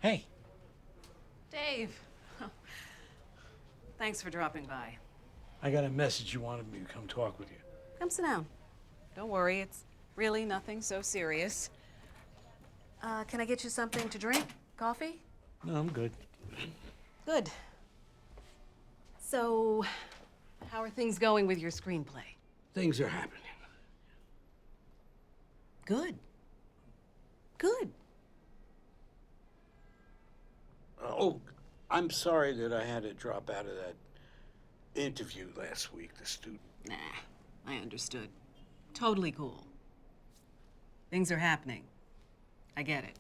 Hey. Dave. Thanks for dropping by. I got a message you wanted me to come talk with you. Come sit down. Don't worry, it's really nothing so serious. Can I get you something to drink? Coffee? No, I'm good. Good. So, how are things going with your screenplay? Things are happening. Good. Good. Oh, I'm sorry that I had to drop out of that interview last week, the student. Nah, I understood. Totally cool. Things are happening. I get it.